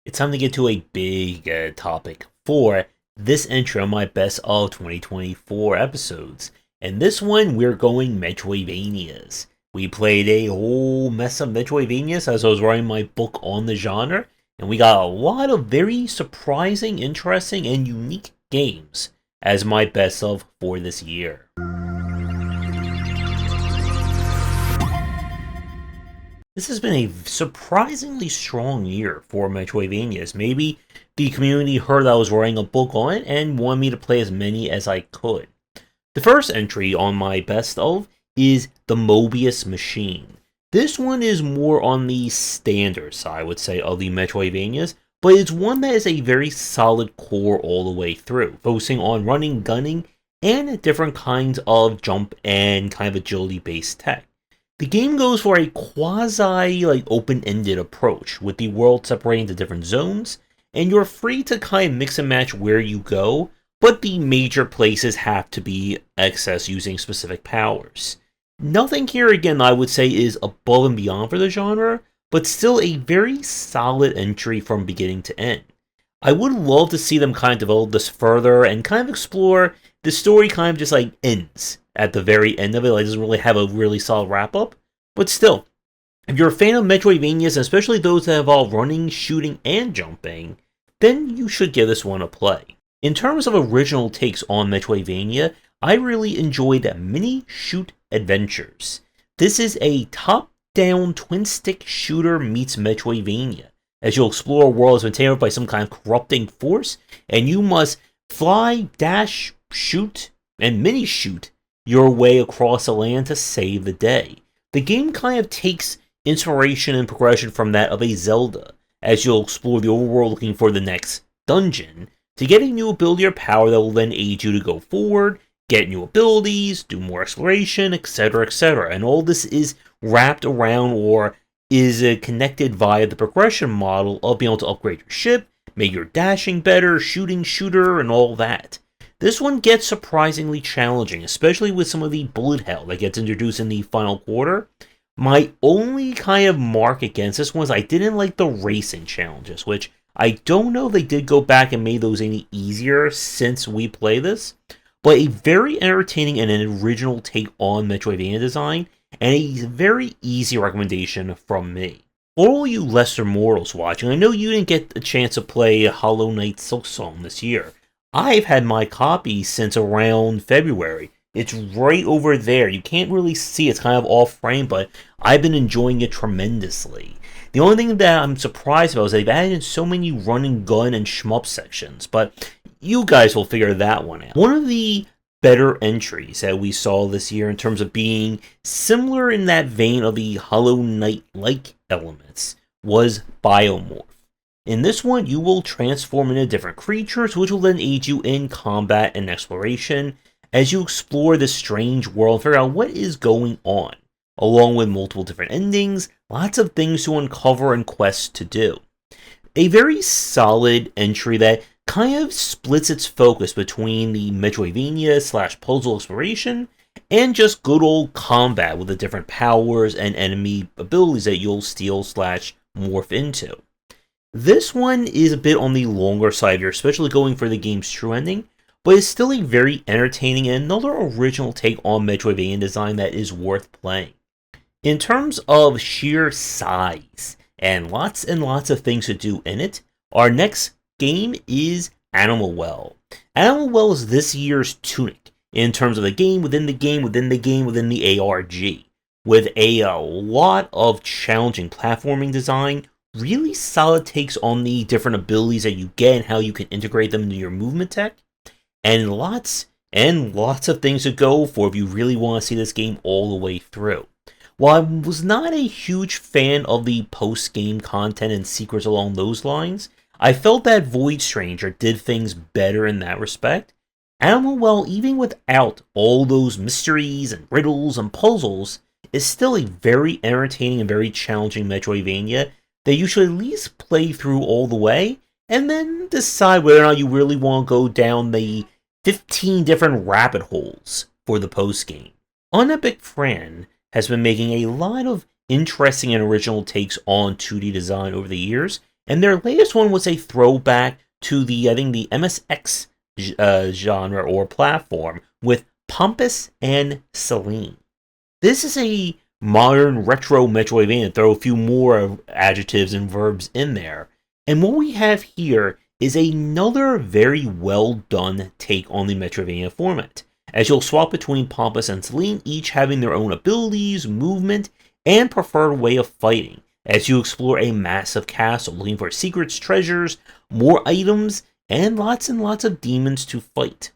It's time to get to a big topic for this entry on my best of 2024 episodes. And this one, we're going Metroidvanias. We played a whole mess of Metroidvanias as I was writing my book on the genre, and we got a lot of very surprising, interesting, and unique games as my best of for this year. This has been a surprisingly strong year for Metroidvanias. Maybe the community heard I was writing a book on it and wanted me to play as many as I could. The first entry on my best of is the Mobius Machine. This one is more on the standard side, I would say, of the Metroidvanias, but it's one that is a very solid core all the way through, focusing on running, gunning, and different kinds of jump and kind of agility-based tech. The game goes for a quasi open-ended approach, with the world separated into different zones, and you're free to kind of mix and match where you go, but the major places have to be accessed using specific powers. Nothing here, again, I would say is above and beyond for the genre, but still a very solid entry from beginning to end. I would love to see them kind of develop this further and kind of explore the story kind of just ends at the very end of it. It doesn't really have a really solid wrap up. But still, if you're a fan of Metroidvanias, especially those that involve running, shooting, and jumping, then you should give this one a play. In terms of original takes on Metroidvania, I really enjoyed Minishoot Adventures. This is a top-down twin-stick shooter meets Metroidvania, as you'll explore a world that's been taken over by some kind of corrupting force, and you must fly, dash, shoot, and mini-shoot your way across the land to save the day. The game kind of takes inspiration and progression from that of a Zelda, as you'll explore the overworld looking for the next dungeon, to get a new ability or power that will then aid you to go forward, get new abilities, do more exploration, etc., etc. And all this is wrapped around or is connected via the progression model of being able to upgrade your ship, make your dashing better, shooting shooter, and all that. This one gets surprisingly challenging, especially with some of the bullet hell that gets introduced in the final quarter. My only kind of mark against this one is I didn't like the racing challenges, which I don't know if they did go back and made those any easier since we play this, but a very entertaining and an original take on Metroidvania design, and a very easy recommendation from me. For all you lesser mortals watching, I know you didn't get a chance to play Hollow Knight Silksong this year. I've had my copy since around February. It's right over there. You can't really see, it's kind of off frame, but I've been enjoying it tremendously. The only thing that I'm surprised about is they've added in so many run and gun and shmup sections, but you guys will figure that one out. One of the better entries that we saw this year in terms of being similar in that vein of the Hollow Knight-like elements was Biomorph. In this one, you will transform into different creatures, which will then aid you in combat and exploration as you explore this strange world and figure out what is going on, along with multiple different endings, lots of things to uncover and quests to do. A very solid entry that kind of splits its focus between the Metroidvania / puzzle exploration and just good old combat with the different powers and enemy abilities that you'll steal / morph into. This one is a bit on the longer side here, especially going for the game's true ending, but it's still a very entertaining and another original take on Metroidvania design that is worth playing. In terms of sheer size and lots of things to do in it, our next game is Animal Well. Animal Well is this year's Tunic in terms of the game within the game within the game within the ARG, with a lot of challenging platforming design, really solid takes on the different abilities that you get and how you can integrate them into your movement tech, and lots of things to go for if you really want to see this game all the way through. While I was not a huge fan of the post-game content and secrets along those lines, I felt that Void Stranger did things better in that respect. Animal Well, even without all those mysteries and riddles and puzzles, is still a very entertaining and very challenging Metroidvania that you should at least play through all the way, and then decide whether or not you really want to go down the 15 different rabbit holes for the post-game. Unepic Fran has been making a lot of interesting and original takes on 2D design over the years, And their latest one was a throwback to the, I think, the MSX genre or platform with Pampas and Selene. This is a modern retro Metroidvania. Throw a few more adjectives and verbs in there. And what we have here is another very well done take on the Metroidvania format, as you'll swap between Pampas and Selene, each having their own abilities, movement, and preferred way of fighting, as you explore a massive castle looking for secrets, treasures, more items, and lots of demons to fight.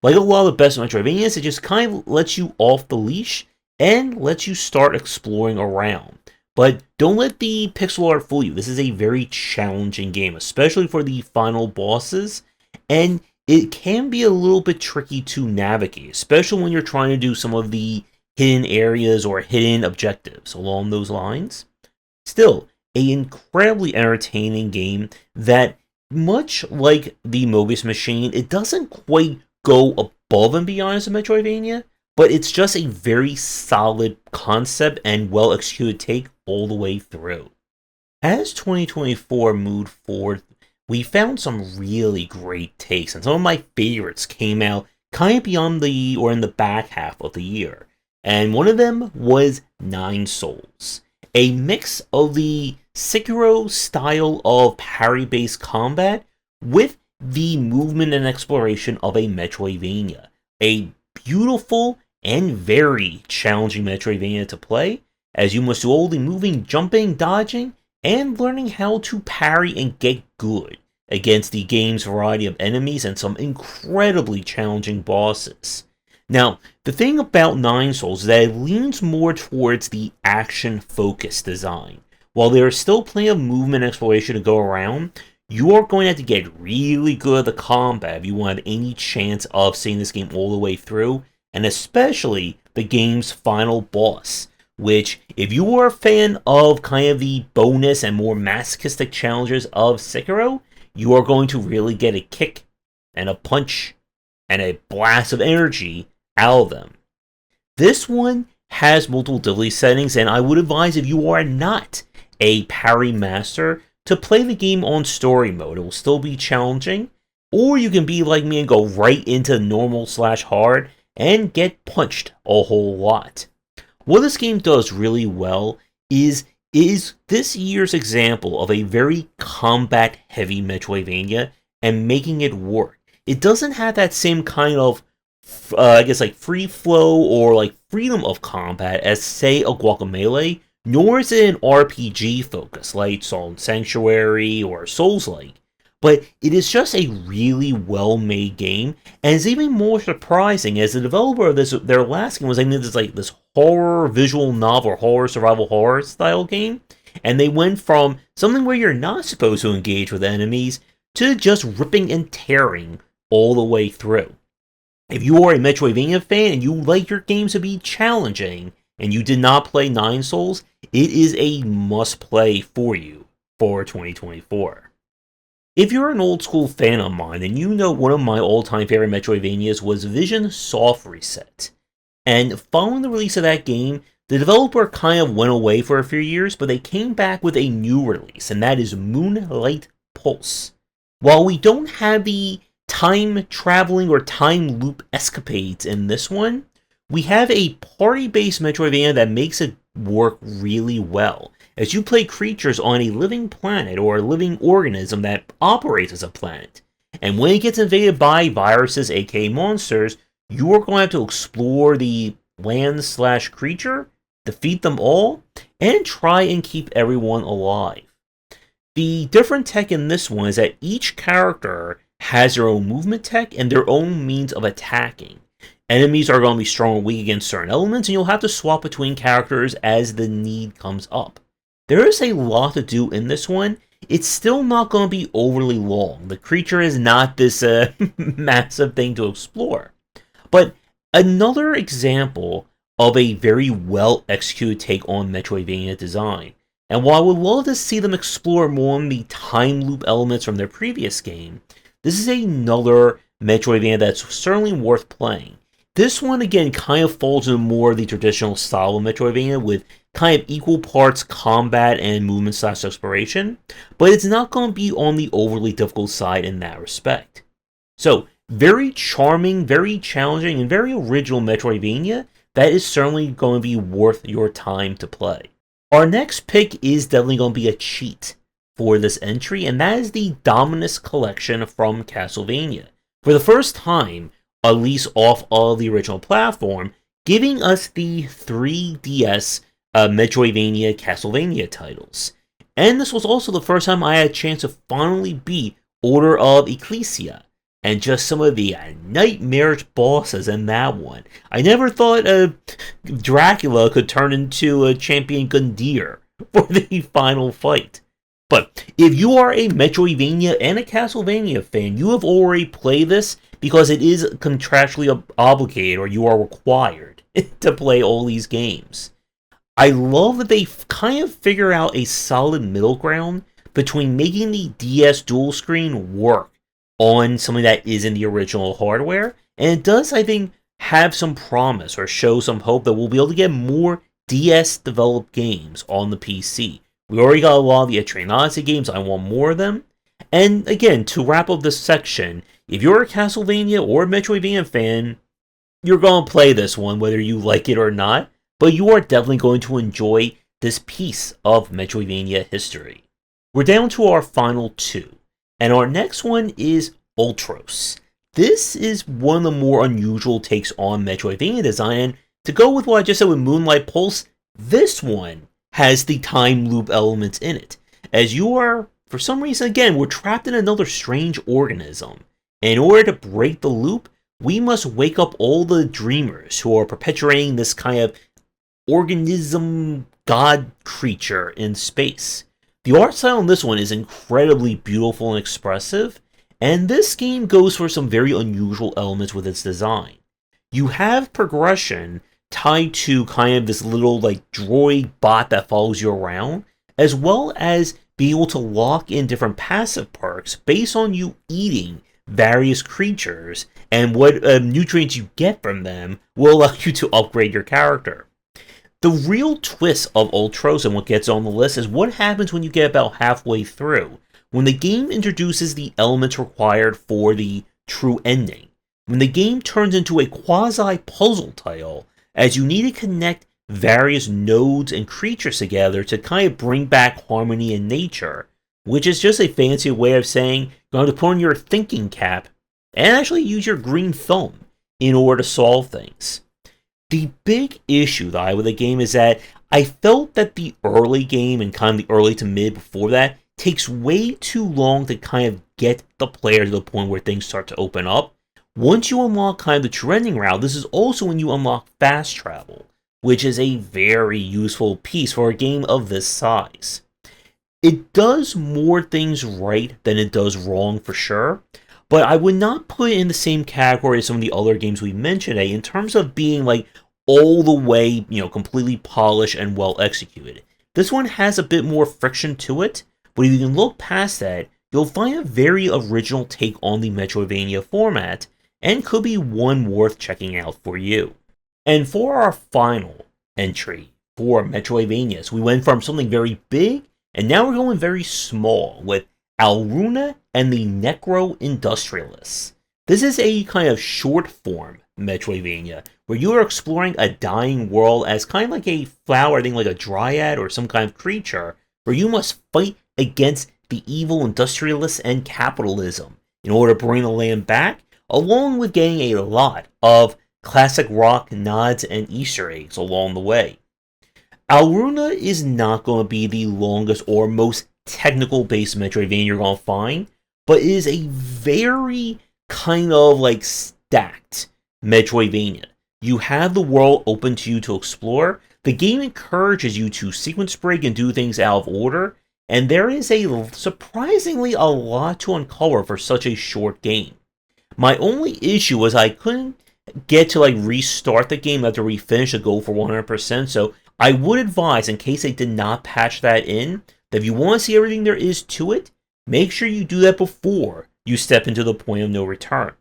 Like a lot of the best Metroidvanias, it just kind of lets you off the leash and lets you start exploring around. But don't let the pixel art fool you. This is a very challenging game, especially for the final bosses, and it can be a little bit tricky to navigate, especially when you're trying to do some of the hidden areas or hidden objectives along those lines. Still, an incredibly entertaining game that, much like the Mobius Machine, it doesn't quite go above and beyond as a Metroidvania, but it's just a very solid concept and well-executed take all the way through. As 2024 moved forward, we found some really great takes, and some of my favorites came out kind of beyond in the back half of the year. And one of them was Nine Souls, a mix of the Sekiro style of parry-based combat with the movement and exploration of a Metroidvania. A beautiful and very challenging Metroidvania to play, as you must do all the moving, jumping, dodging, and learning how to parry and get good against the game's variety of enemies and some incredibly challenging bosses. Now, the thing about Nine Souls is that it leans more towards the action-focused design. While there is still plenty of movement and exploration to go around, you are going to have to get really good at the combat if you want to have any chance of seeing this game all the way through, and especially the game's final boss, which, if you are a fan of kind of the bonus and more masochistic challenges of Sekiro, you are going to really get a kick and a punch and a blast of energy out of them. This one has multiple difficulty settings, and I would advise, if you are not a parry master, to play the game on story mode. It will still be challenging, or you can be like me and go right into normal/hard and get punched a whole lot. What this game does really well is this year's example of a very combat-heavy Metroidvania and making it work. It doesn't have that same kind of, free flow or freedom of combat as, say, a Guacamelee, nor is it an RPG focus like Salt Sanctuary or Souls-like. But it is just a really well-made game, and it's even more surprising as the developer of their last game was this horror visual novel, horror survival horror style game, and they went from something where you're not supposed to engage with enemies to just ripping and tearing all the way through. If you are a Metroidvania fan and you like your games to be challenging, and you did not play Nine Souls, it is a must-play for you for 2024. If you're an old-school fan of mine, then you know one of my all-time favorite Metroidvanias was Vision Soft Reset. And following the release of that game, the developer kind of went away for a few years, but they came back with a new release, and that is Moonlight Pulse. While we don't have the time-traveling or time loop escapades in this one, we have a party-based Metroidvania that makes it work really well, as you play creatures on a living planet or a living organism that operates as a planet. And when it gets invaded by viruses, aka monsters, you are going to have to explore the land/creature, defeat them all, and try and keep everyone alive. The different tech in this one is that each character has their own movement tech and their own means of attacking. Enemies are going to be strong or weak against certain elements, and you'll have to swap between characters as the need comes up. There is a lot to do in this one. It's still not going to be overly long. The creature is not this massive thing to explore. But another example of a very well-executed take on Metroidvania design. And while I would love to see them explore more on the time loop elements from their previous game, this is another Metroidvania that's certainly worth playing. This one, again, kind of falls into more of the traditional style of Metroidvania with kind of equal parts combat and movement / exploration, but it's not going to be on the overly difficult side in that respect. So, very charming, very challenging, and very original Metroidvania that is certainly going to be worth your time to play. Our next pick is definitely going to be a cheat for this entry, and that is the Dominus collection from Castlevania. For the first time, at least off of the original platform, giving us the 3DS Metroidvania Castlevania titles. And this was also the first time I had a chance to finally beat Order of Ecclesia, and just some of the nightmarish bosses in that one. I never thought Dracula could turn into a Champion Gundyr for the final fight. But if you are a Metroidvania and a Castlevania fan, you have already played this because it is contractually obligated, or you are required to play all these games. I love that they kind of figure out a solid middle ground between making the DS dual screen work on something that is in the original hardware, and it does, I think, have some promise or show some hope that we'll be able to get more DS developed games on the PC. We already got a lot of the Etrian Odyssey games, I want more of them. And again, to wrap up this section, if you're a Castlevania or a Metroidvania fan, you're going to play this one whether you like it or not, but you are definitely going to enjoy this piece of Metroidvania history. We're down to our final two. And our next one is Ultros. This is one of the more unusual takes on Metroidvania design, and to go with what I just said with Moonlight Pulse, this one has the time loop elements in it. As you are, for some reason again, we're trapped in another strange organism. And in order to break the loop, we must wake up all the dreamers who are perpetuating this kind of organism god creature in space. The art style in this one is incredibly beautiful and expressive, and this game goes for some very unusual elements with its design. You have progression tied to kind of this little like droid bot that follows you around, as well as being able to lock in different passive perks based on you eating various creatures, and what nutrients you get from them will allow you to upgrade your character. The real twist of Ultros and what gets on the list is what happens when you get about halfway through, when the game introduces the elements required for the true ending. When the game turns into a quasi-puzzle title, as you need to connect various nodes and creatures together to kind of bring back harmony in nature, which is just a fancy way of saying you're going to put on your thinking cap and actually use your green thumb in order to solve things. The big issue that I have with the game is that I felt that the early game and kind of the early to mid before that takes way too long to kind of get the player to the point where things start to open up. Once you unlock kind of the true ending route, this is also when you unlock fast travel, which is a very useful piece for a game of this size. It does more things right than it does wrong for sure, but I would not put it in the same category as some of the other games we mentioned today in terms of being like all the way, completely polished and well executed. This one has a bit more friction to it, but if you can look past that, you'll find a very original take on the Metroidvania format, and could be one worth checking out for you. And for our final entry for Metroidvanias, we went from something very big, and now we're going very small with Alruna and the Necro-Industrialists. This is a kind of short form Metroidvania, where you are exploring a dying world as kind of like a flower, I think like a dryad or some kind of creature, where you must fight against the evil industrialists and capitalism in order to bring the land back, along with getting a lot of classic rock nods and Easter eggs along the way. Alruna is not going to be the longest or most technical-based Metroidvania you're going to find, but it is a very kind of like stacked Metroidvania. You have the world open to you to explore. The game encourages you to sequence break and do things out of order, and there is surprisingly a lot to uncover for such a short game. My only issue was I couldn't get to restart the game after we finish to go for 100%, so I would advise, in case they did not patch that in, that if you want to see everything there is to it, make sure you do that before you step into the point of no return.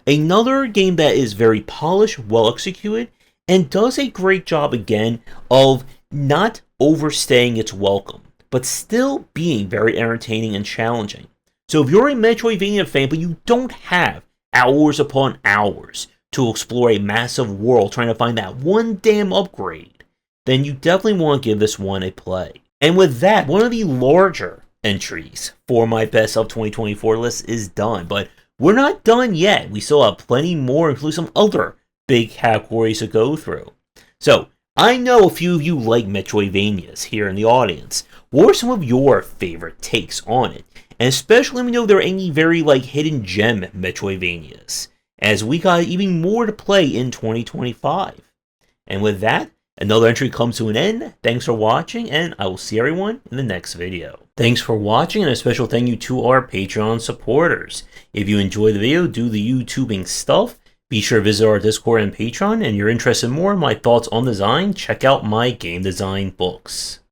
Another game that is very polished, well executed, and does a great job again of not overstaying its welcome, but still being very entertaining and challenging. So if you're a Metroidvania fan, but you don't have hours upon hours to explore a massive world trying to find that one damn upgrade, then you definitely want to give this one a play. And with that, one of the larger entries for my Best of 2024 list is done, but we're not done yet. We still have plenty more, including some other big categories to go through. So, I know a few of you like Metroidvanias here in the audience. What are some of your favorite takes on it? And especially let me know if there are any very hidden gem Metroidvanias, as we got even more to play in 2025. And with that, another entry comes to an end. Thanks for watching, and I will see everyone in the next video. Thanks for watching, and a special thank you to our Patreon supporters. If you enjoyed the video, do the YouTubing stuff, be sure to visit our Discord and Patreon, and if you're interested in more of my thoughts on design, check out my game design books.